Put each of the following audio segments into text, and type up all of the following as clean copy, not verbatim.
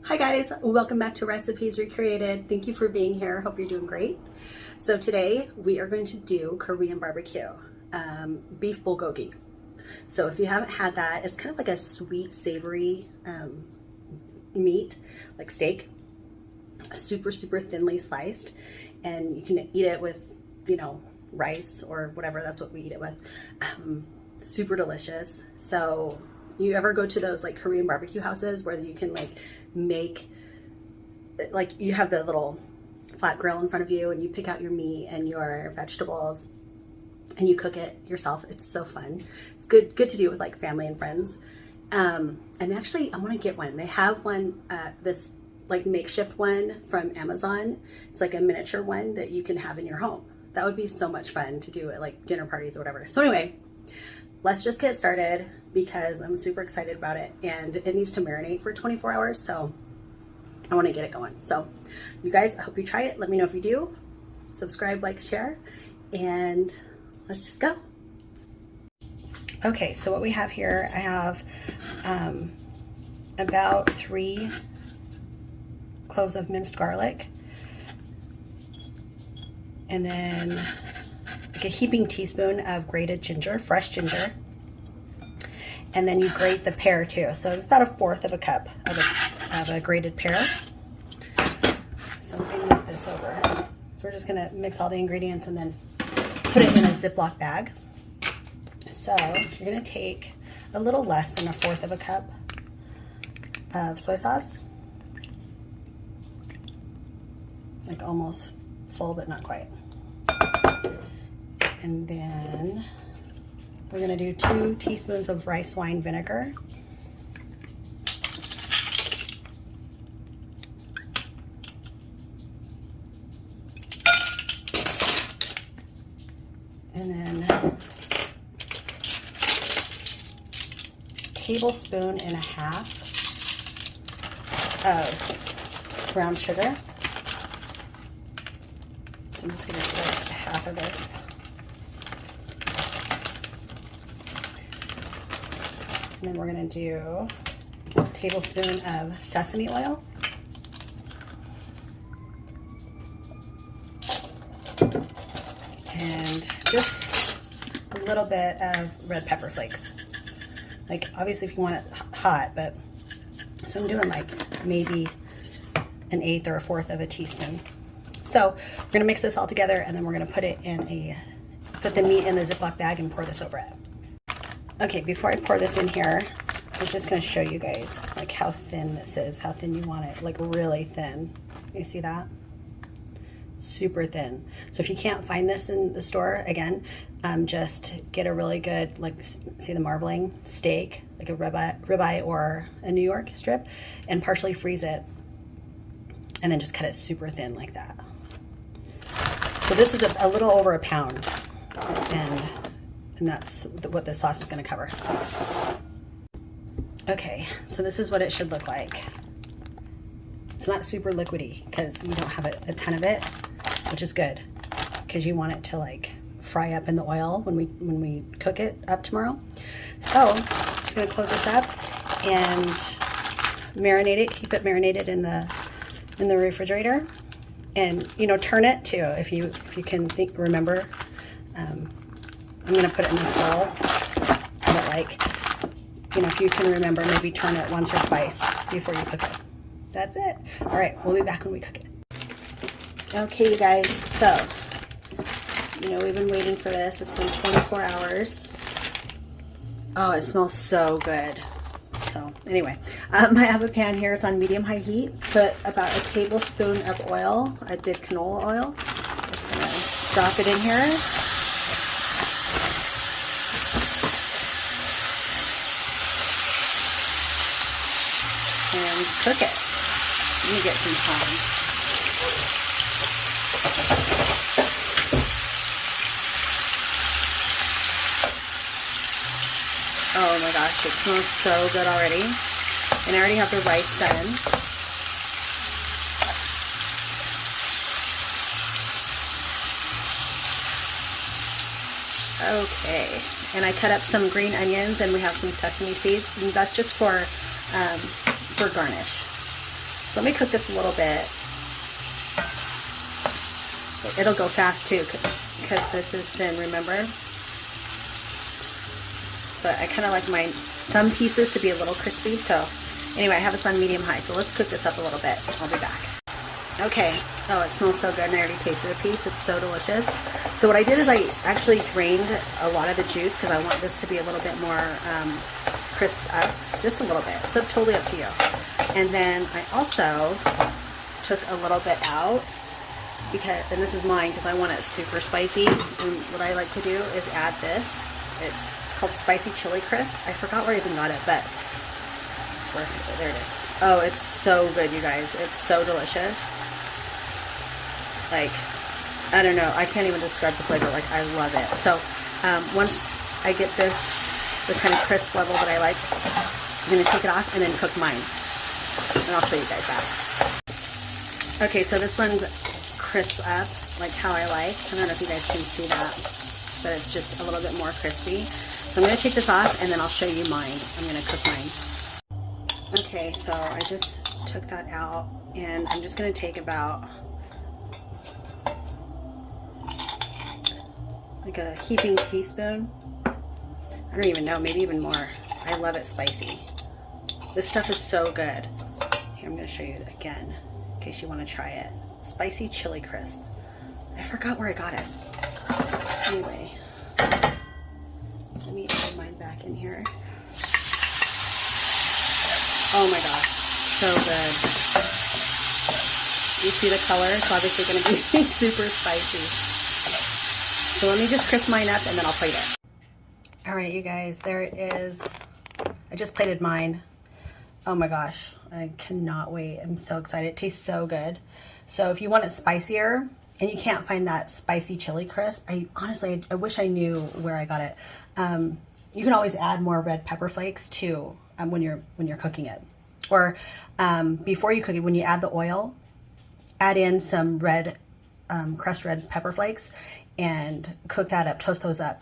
Hi guys, welcome back to Recipes Recreated. Thank you for being here. Hope you're doing great. So today we are going to do Korean barbecue, beef bulgogi. So if you haven't had that, it's kind of like a sweet, savory meat, like steak, super thinly sliced, and you can eat it with, rice or whatever. That's what we eat it with. Super delicious. So you ever go to those like Korean barbecue houses where you can make, you have the little flat grill in front of you and you pick out your meat and your vegetables and you cook it yourself. It's so fun. It's good to do with like family and friends. And actually I want to get one. They have one, this like makeshift one from Amazon. It's like a miniature one that you can have in your home. That would be so much fun to do at like dinner parties or whatever. So anyway, let's just get started because I'm super excited about it and it needs to marinate for 24 hours. So I want to get it going. So you guys, I hope you try it. Let me know if you do. Subscribe, like, share, and let's just go. Okay, so what we have here, I have about 3 cloves of minced garlic, and then like a heaping teaspoon of grated ginger, fresh ginger, and then you grate the pear too. So it's about 1/4 of a cup of a grated pear. So I'm gonna move this over. So we're just gonna mix all the ingredients and then put it in a Ziploc bag. So you're gonna take a little less than 1/4 of a cup of soy sauce, like almost full but not quite. And then we're gonna do 2 teaspoons of rice wine vinegar. And then 1.5 tablespoons of brown sugar. So I'm just gonna do like half of this. And then we're going to do a tablespoon of sesame oil. And just a little bit of red pepper flakes. Like obviously if you want it hot, but so I'm doing like maybe 1/8 or 1/4 of a teaspoon. So we're going to mix this all together and then we're going to put the meat in the Ziploc bag and pour this over it. Okay, before I pour this in here, I was just going to show you guys like how thin this is, how thin you want it, like really thin. You see that? Super thin. So if you can't find this in the store, again, just get a really good, like, see the marbling steak, like a ribeye or a New York strip, and partially freeze it, and then just cut it super thin like that. So this is a little over a pound, and that's what this sauce is going to cover. Okay, so this is what it should look like. It's not super liquidy because you don't have a ton of it, which is good because you want it to like fry up in the oil when we cook it up tomorrow. So I'm just going to close this up and marinate it. Keep it marinated in the refrigerator, and turn it too if you can remember. I'm going to put it in this bowl, but if you can remember, maybe turn it once or twice before you cook it. That's it. All right, we'll be back when we cook it. Okay, you guys, so, we've been waiting for this. It's been 24 hours. Oh, it smells so good. So anyway, I have a pan here. It's on medium-high heat. Put about 1 tablespoon of oil. I did canola oil. Just going to drop it in here. And cook it. Let me get some time. Oh my gosh, it smells so good already. And I already have the rice done. Okay, and I cut up some green onions and we have some sesame seeds. And that's just for garnish. So let me cook this a little bit. It'll go fast too because this is thin, remember? But I kind of like some pieces to be a little crispy. So anyway, I have this on medium-high. So let's cook this up a little bit. I'll be back. Okay. Oh, it smells so good, and I already tasted a piece. It's so delicious. So what I did is I actually drained a lot of the juice because I want this to be a little bit more crisped up, just a little bit. So totally up to you. And then I also took a little bit out because, and this is mine because I want it super spicy. And what I like to do is add this. It's called spicy chili crisp. I forgot where I even got it, but there it is. Oh, it's so good, you guys. It's so delicious. Like, I don't know. I can't even describe the flavor. Like, I love it. So once I get this, the kind of crisp level that I like, I'm going to take it off and then cook mine. And I'll show you guys that. Okay, so this one's crisp up, like how I like. I don't know if you guys can see that, but it's just a little bit more crispy. So I'm going to take this off and then I'll show you mine. I'm going to cook mine. Okay, so I just took that out and I'm just going to take about like a heaping teaspoon. I don't even know, maybe even more. I love it spicy. This stuff is so good. Here, I'm going to show you again in case you want to try it. Spicy chili crisp. I forgot where I got it. Anyway, let me add mine back in here. Oh my gosh, so good. You see the color? It's obviously going to be super spicy. So let me just crisp mine up and then I'll plate it. All right, you guys, there it is. I just plated mine. Oh my gosh, I cannot wait. I'm so excited. It tastes so good. So if you want it spicier and you can't find that spicy chili crisp, I honestly wish I knew where I got it. You can always add more red pepper flakes too when you're cooking it. Or before you cook it, when you add the oil, add in some crushed red pepper flakes and cook that up, toast those up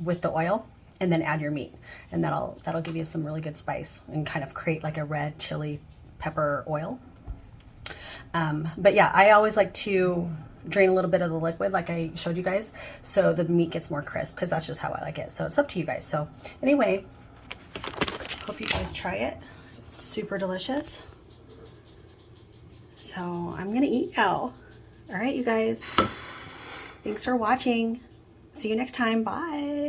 with the oil, and then add your meat. And that'll give you some really good spice and kind of create like a red chili pepper oil. But yeah, I always like to drain a little bit of the liquid like I showed you guys so the meat gets more crisp because that's just how I like it. So it's up to you guys. So anyway, hope you guys try it. It's super delicious. So I'm gonna eat now. All right, you guys. Thanks for watching. See you next time. Bye.